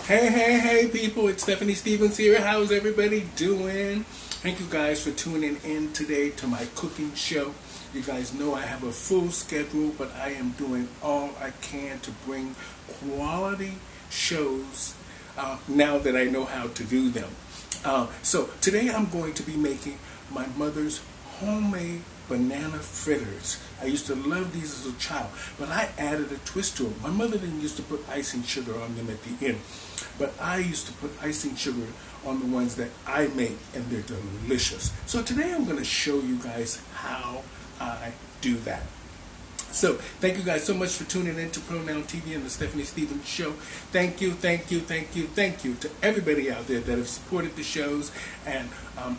Hey, people, it's Stephanie Stevens here. How's everybody doing? Thank you guys for tuning in today to my cooking show. You guys know I have a full schedule, but I am doing all I can to bring quality shows now that I know how to do them. So today I'm going to be making my mother's homemade banana fritters. I used to love these as a child, but I added a twist to them. My mother didn't used to put icing sugar on them at the end, but I used to put icing sugar on the ones that I make, and they're delicious. So today I'm going to show you guys how I do that. So, thank you guys so much for tuning in to Pronoun TV and the Stephanie Stevens Show. Thank you to everybody out there that have supported the shows and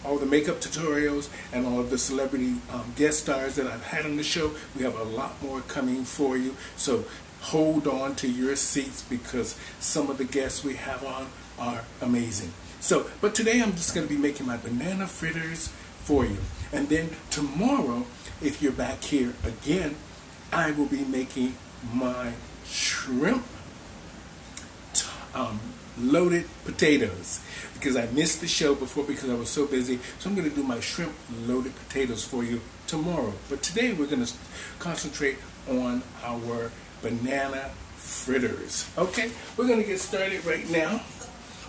all the makeup tutorials and all of the celebrity guest stars that I've had on the show. We have a lot more coming for you. So, hold on to your seats because some of the guests we have on are amazing. So, but today I'm just going to be making my banana fritters for you. And then tomorrow, if you're back here again, I will be making my shrimp loaded potatoes because I missed the show before because I was so busy. So I'm going to do my shrimp loaded potatoes for you tomorrow. But today we're going to concentrate on our banana fritters. Okay, we're going to get started right now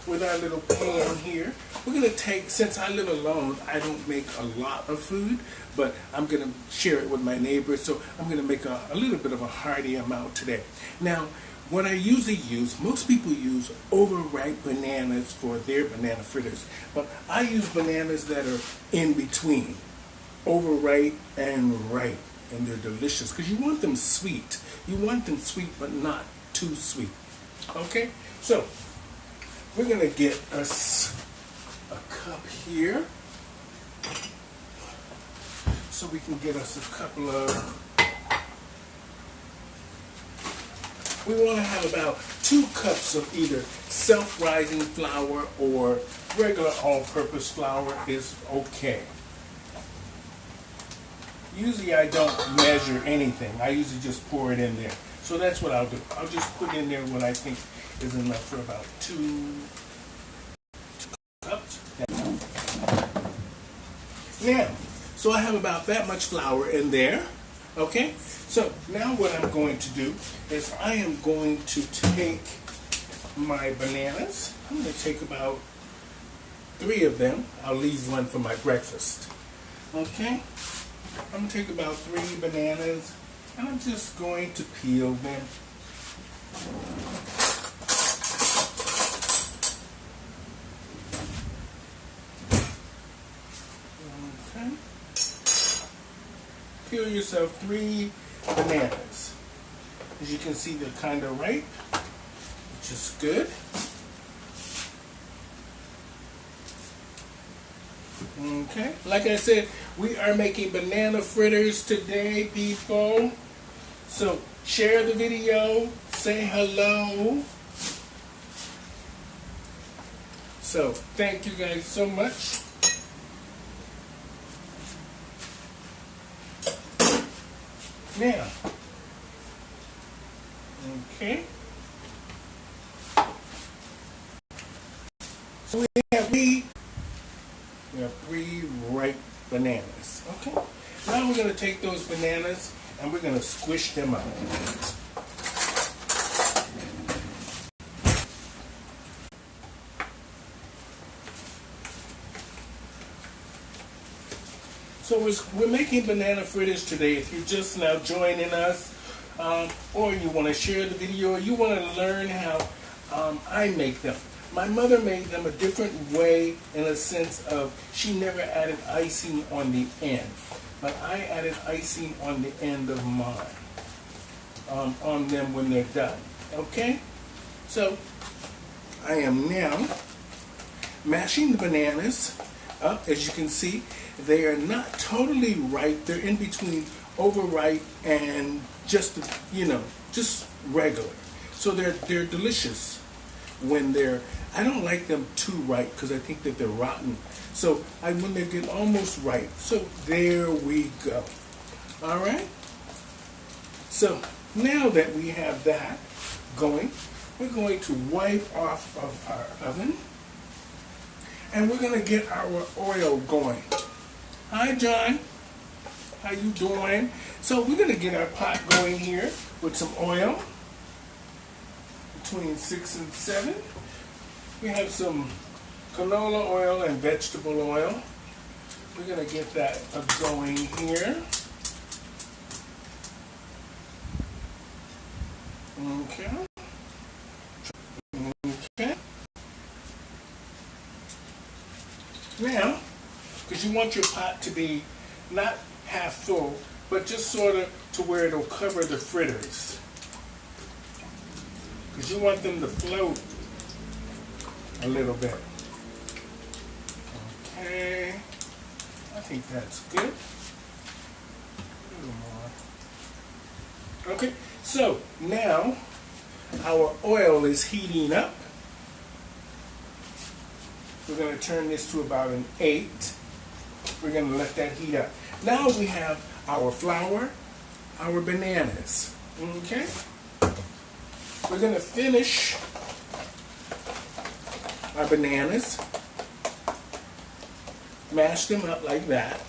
with our little pan here. We're going to take, since I live alone, I don't make a lot of food, but I'm going to share it with my neighbors, so I'm going to make a little bit of a hearty amount today. Now, what I usually use, most people use overripe bananas for their banana fritters, but I use bananas that are in between, overripe and ripe, and they're delicious, because you want them sweet. You want them sweet, but not too sweet. Okay? So, we're going to get us a cup here so we can get us a couple of, we want to have about 2 cups of either self-rising flour or regular all-purpose flour is okay. Usually I don't measure anything. I usually just pour it in there. So that's what I'll do. I'll just put in there what I think is enough for about 2 cups. Now, so I have about that much flour in there. Okay? So now what I'm going to do is I am going to take my bananas. I'm going to take about 3 of them. I'll leave one for my breakfast. Okay? I'm going to take about 3 bananas and I'm just going to peel them. Okay. Peel yourself 3 bananas. As you can see, they're kind of ripe, which is good. Okay, like I said, we are making banana fritters today, people. So share the video, say hello. So thank you guys so much. Now, okay. So we have 3 ripe bananas. Okay. Now we're going to take those bananas and we're going to squish them up. So we're making banana fritters today. If you're just now joining us, or you want to share the video, or you want to learn how I make them. My mother made them a different way in a sense of she never added icing on the end. But I added icing on the end of mine, on them when they're done. Okay? So, I am now mashing the bananas up. As you can see, they are not totally ripe. They're in between overripe and just, just regular. So they're delicious when they're, I don't like them too ripe because I think that they're rotten. So when they get almost ripe. So there we go. All right. So now that we have that going, we're going to wipe off of our oven, and we're going to get our oil going. Hi, John. How you doing? So we're going to get our pot going here with some oil, between 6 and 7. We have some canola oil and vegetable oil. We're going to get that going here. Okay. Okay. Now, because you want your pot to be not half full, but just sort of to where it'll cover the fritters. Because you want them to float a little bit. Okay. I think that's good. A little more. Okay. So now our oil is heating up. We're going to turn this to about an 8. We're going to let that heat up. Now we have our flour, our bananas. Okay? We're going to finish our bananas, mash them up like that.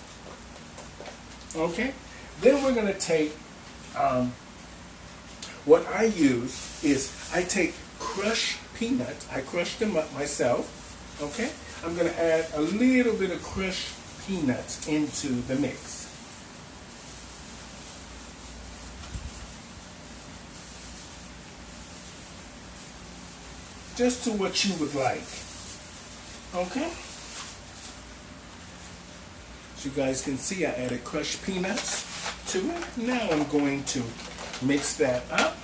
Okay? Then we're going to take, what I use is I take crushed peanuts. I crush them up myself. Okay? I'm going to add a little bit of crushed peanuts into the mix. Just to what you would like. Okay? As you guys can see, I added crushed peanuts to it. Now I'm going to mix that up.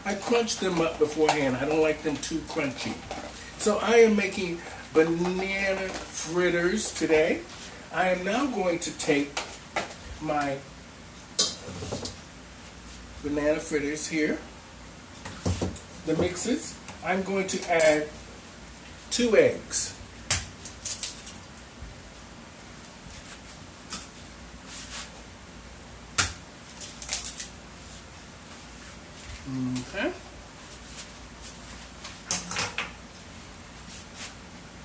I crunched them up beforehand. I don't like them too crunchy. So I am making banana fritters today. I am now going to take my banana fritters here, the mixes. I'm going to add 2 eggs. Okay.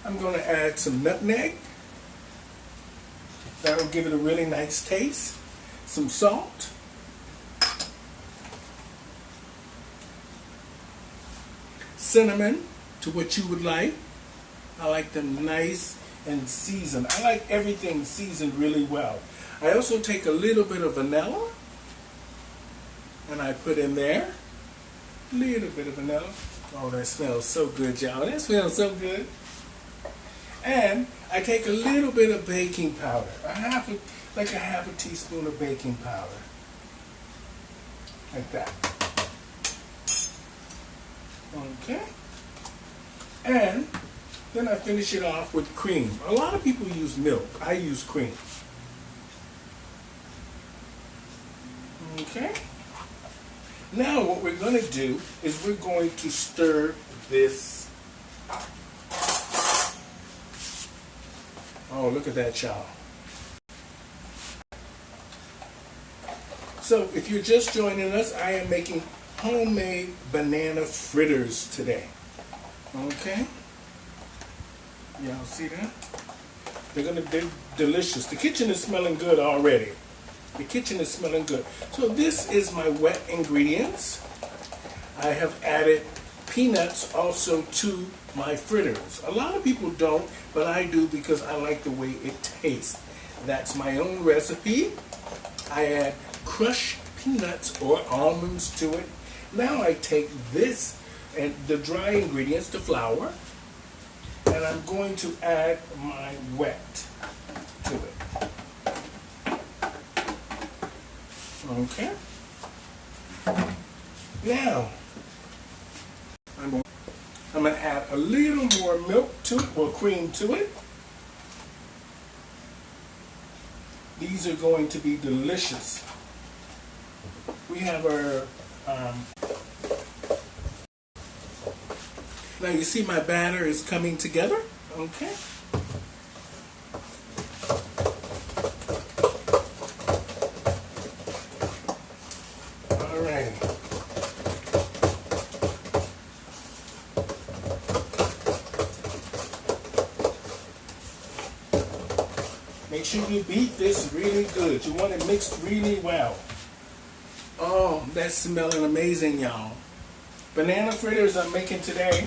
I'm going to add some nutmeg. That'll give it a really nice taste. Some salt. Cinnamon, to what you would like. I like them nice and seasoned. I like everything seasoned really well. I also take a little bit of vanilla and I put in there a little bit of vanilla. Oh, that smells so good, y'all. That smells so good. And I take a little bit of baking powder, like a half a teaspoon of baking powder, like that. Okay. And then I finish it off with cream. A lot of people use milk. I use cream. Okay. Now what we're going to do is we're going to stir this up. Oh, look at that, y'all. So if you're just joining us, I am making homemade banana fritters today. Okay? Y'all see that? They're delicious. The kitchen is smelling good already. The kitchen is smelling good. So this is my wet ingredients. I have added peanuts also to my fritters. A lot of people don't, but I do because I like the way it tastes. That's my own recipe. I add crushed peanuts or almonds to it. Now I take this and the dry ingredients, the flour, and I'm going to add my wet to it. Okay. Now, I'm going to add a little more milk to it, or cream to it. These are going to be delicious. We have our, now you see my batter is coming together, okay? make sure you beat this really good. You want it mixed really well. Oh, that's smelling amazing, y'all. Banana fritters I'm making today.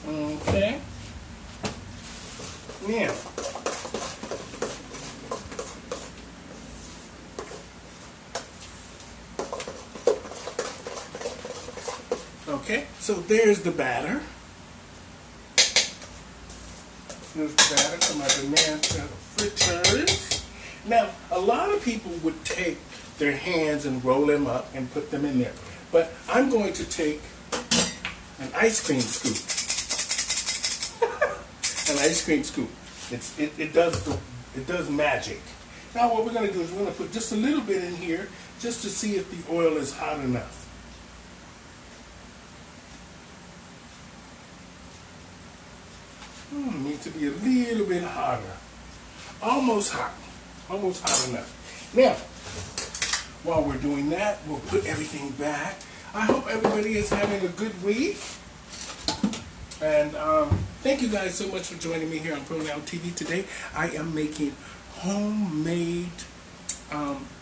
Okay. Now, okay, so there's the batter. There's the batter for my banana fritters. Now, a lot of people would take their hands and roll them up and put them in there. But I'm going to take an ice cream scoop. An ice cream scoop. It does magic. Now what we're going to do is we're going to put just a little bit in here just to see if the oil is hot enough. Needs to be a little bit hotter. Almost hot. Almost hot enough. Now, while we're doing that, we'll put everything back. I hope everybody is having a good week. And thank you guys so much for joining me here on Pronoun TV today. I am making homemade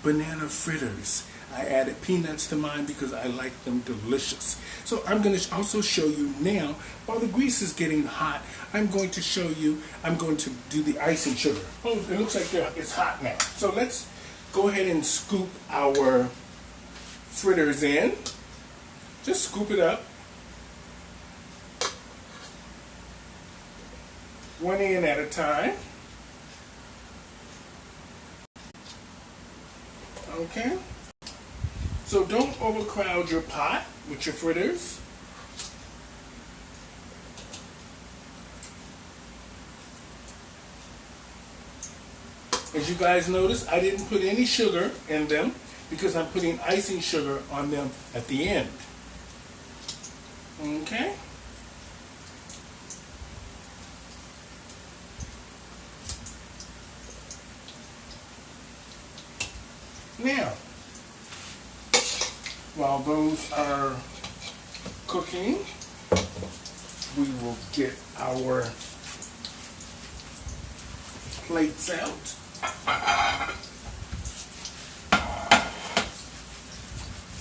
banana fritters. I added peanuts to mine because I like them delicious. So I'm going to also show you now, while the grease is getting hot, I'm going to show you, I'm going to do the icing sugar. Oh, it looks like it's hot now. So let's go ahead and scoop our fritters in. Just scoop it up. One in at a time. Okay. So don't overcrowd your pot with your fritters. As you guys notice, I didn't put any sugar in them because I'm putting icing sugar on them at the end. Okay. Now, while those are cooking, we will get our plates out.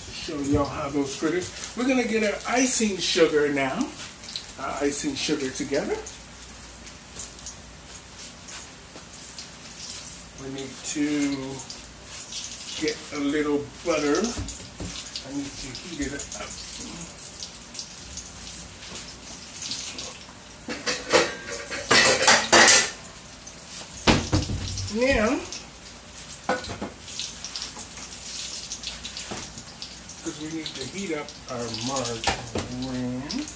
To show y'all how those fritters. We're going to get our icing sugar now. Our icing sugar together. We need to get a little butter. I need to heat it up. Now, because we need to heat up our margarine,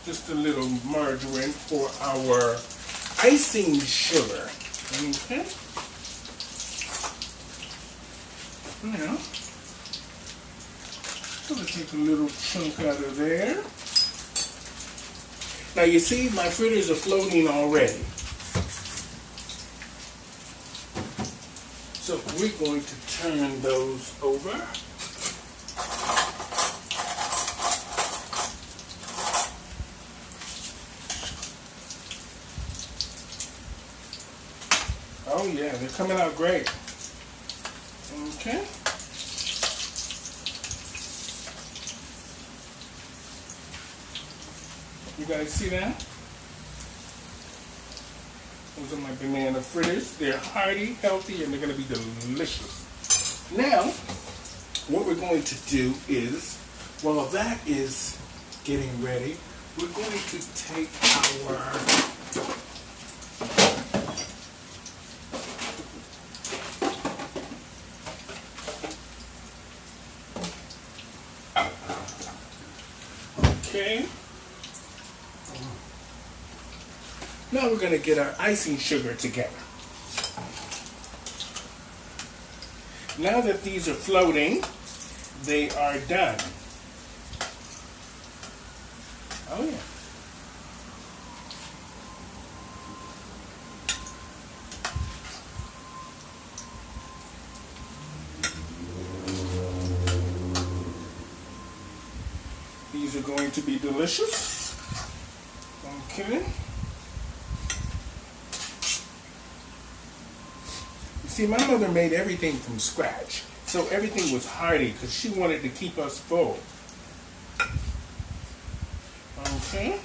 just a little margarine for our icing sugar. Okay. Now, I'm going to take a little chunk out of there. Now you see my fritters are floating already. So we're going to turn those over. Oh yeah, they're coming out great. Okay. You guys see that? Those are my banana fritters. They're hearty, healthy, and they're going to be delicious. Now, what we're going to do is, while that is getting ready, we're going to take our okay. Now we're going to get our icing sugar together. Now that these are floating, they are done. Oh yeah. These are going to be delicious. Okay. See, my mother made everything from scratch, so everything was hearty because she wanted to keep us full. Okay.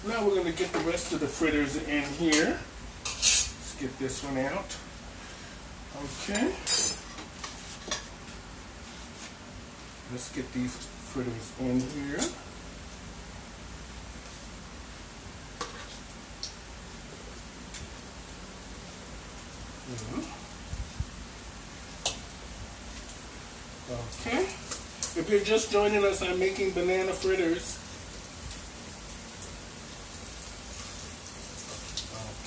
Now we're going to get the rest of the fritters in here. Let's get this one out. Okay. Let's get these fritters in here. Okay. If you're just joining us, I'm making banana fritters.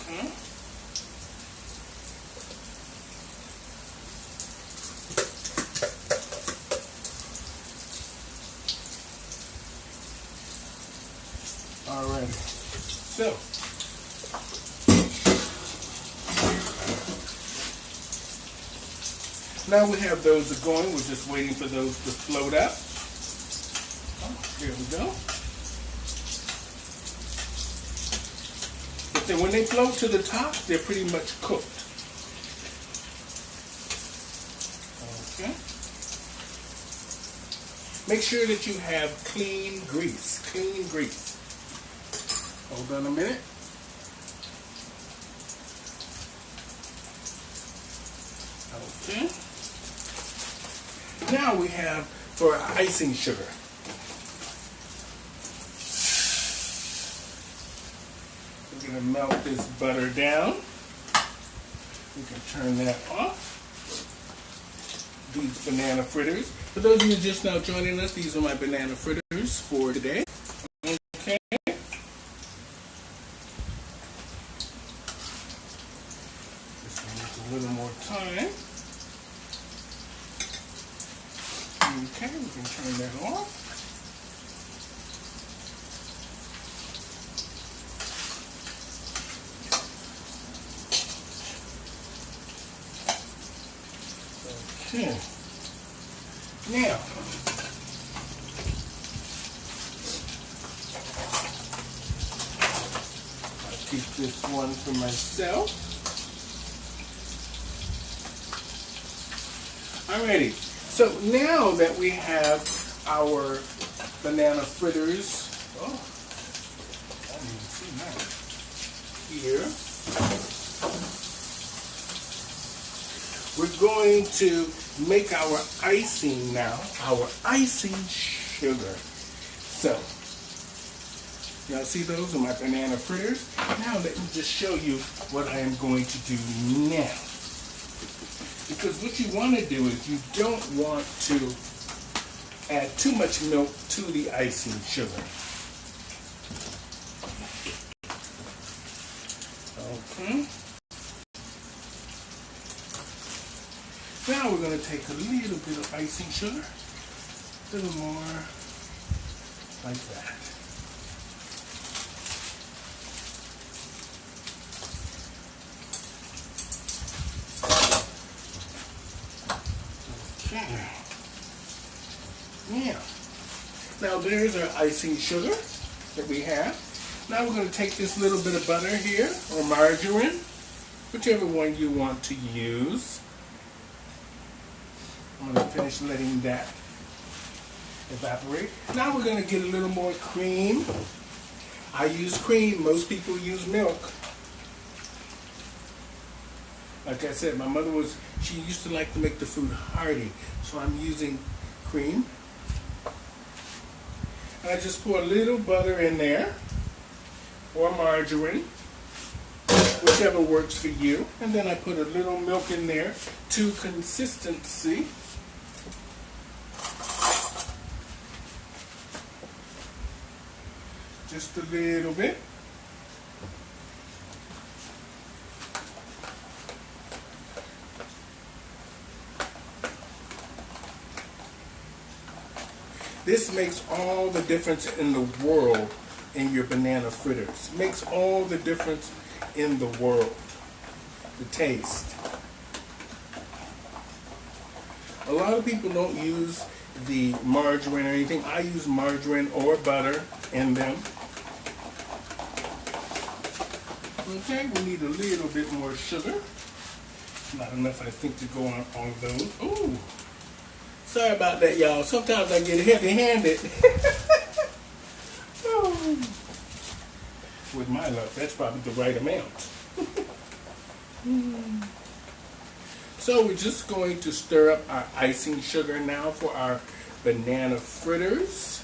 Okay. Alright. So, now we have those going. We're just waiting for those to float up. Oh, here we go. But then when they float to the top, they're pretty much cooked. Okay. Make sure that you have clean grease. Clean grease. Hold on a minute. Okay. Now we have for our icing sugar. We're going to melt this butter down. We can turn that off. These banana fritters. For those of you just now joining us, these are my banana fritters for today. Okay. This one needs a little more time. Okay, we can turn that off. Okay. Now, I'll keep this one for myself. Alrighty. So now that we have our banana fritters, oh, I didn't even see that, here, we're going to make our icing now, our icing sugar. So, y'all see those are my banana fritters? Now let me just show you what I am going to do now. Because what you want to do is you don't want to add too much milk to the icing sugar. Okay. Now we're going to take a little bit of icing sugar, a little more like that. Okay. Yeah. Now there's our icing sugar that we have. Now we're going to take this little bit of butter here, or margarine, whichever one you want to use. I'm going to finish letting that evaporate. Now we're going to get a little more cream. I use cream. Most people use milk. Like I said, my mother she used to like to make the food hearty. So I'm using cream. And I just pour a little butter in there, or margarine, whichever works for you. And then I put a little milk in there to consistency. Just a little bit. This makes all the difference in the world in your banana fritters. Makes all the difference in the world. The taste. A lot of people don't use the margarine or anything. I use margarine or butter in them. Okay, we need a little bit more sugar. Not enough, I think, to go on all of those. Ooh, sorry about that, y'all. Sometimes I get heavy-handed. With my luck, that's probably the right amount. So we're just going to stir up our icing sugar now for our banana fritters.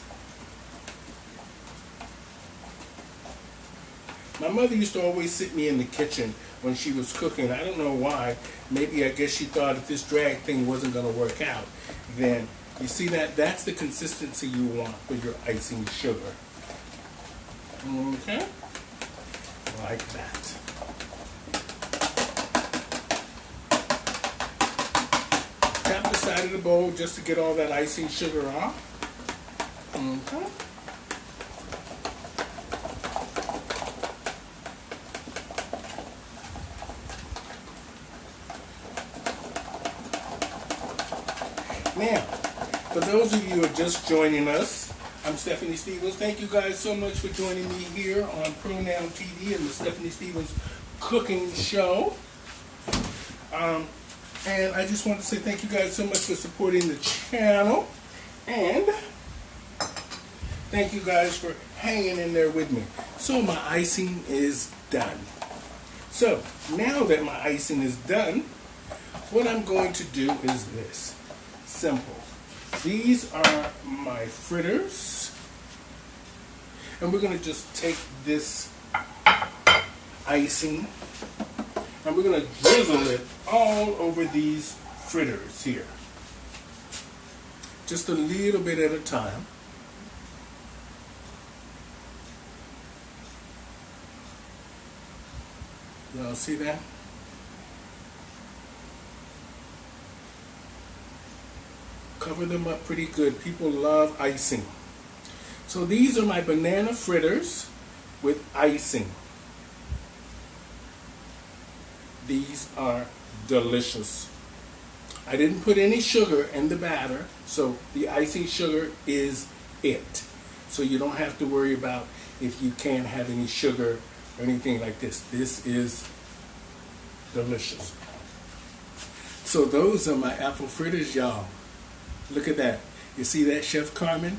My mother used to always sit me in the kitchen when she was cooking. I don't know why. Maybe I guess she thought if this drag thing wasn't going to work out, then you see that's the consistency you want for your icing sugar. Okay? Like that. Tap the side of the bowl just to get all that icing sugar off. Okay. Now, for those of you who are just joining us, I'm Stephanie Stevens. Thank you guys so much for joining me here on Pronoun TV and the Stephanie Stevens Cooking Show. And I just want to say thank you guys so much for supporting the channel. And thank you guys for hanging in there with me. So my icing is done. So now that my icing is done, what I'm going to do is this. Simple. These are my fritters. And we're going to just take this icing and we're going to drizzle it all over these fritters here. Just a little bit at a time. Y'all see that? Cover them up pretty good. People love icing. So these are my banana fritters with icing. These are delicious. I didn't put any sugar in the batter, so the icing sugar is it. So you don't have to worry about if you can't have any sugar or anything like this. This is delicious. So those are my apple fritters, y'all. Look at that. You see that, Chef Carmen?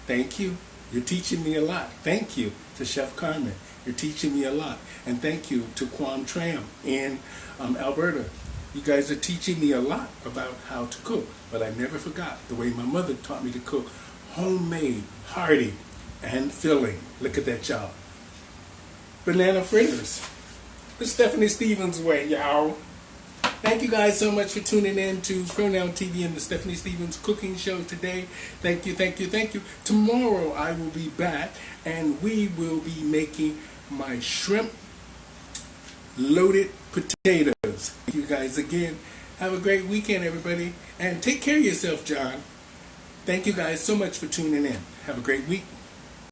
Thank you. You're teaching me a lot. Thank you to Chef Carmen. You're teaching me a lot. And thank you to Quam Tram in Alberta. You guys are teaching me a lot about how to cook. But I never forgot the way my mother taught me to cook. Homemade, hearty, and filling. Look at that, y'all. Banana fritters. The Stephanie Stevens way, y'all. Thank you guys so much for tuning in to Pronoun TV and the Stephanie Stevens Cooking Show today. Thank you, thank you, thank you. Tomorrow I will be back and we will be making my shrimp loaded potatoes. Thank you guys again. Have a great weekend, everybody. And take care of yourself, John. Thank you guys so much for tuning in. Have a great week.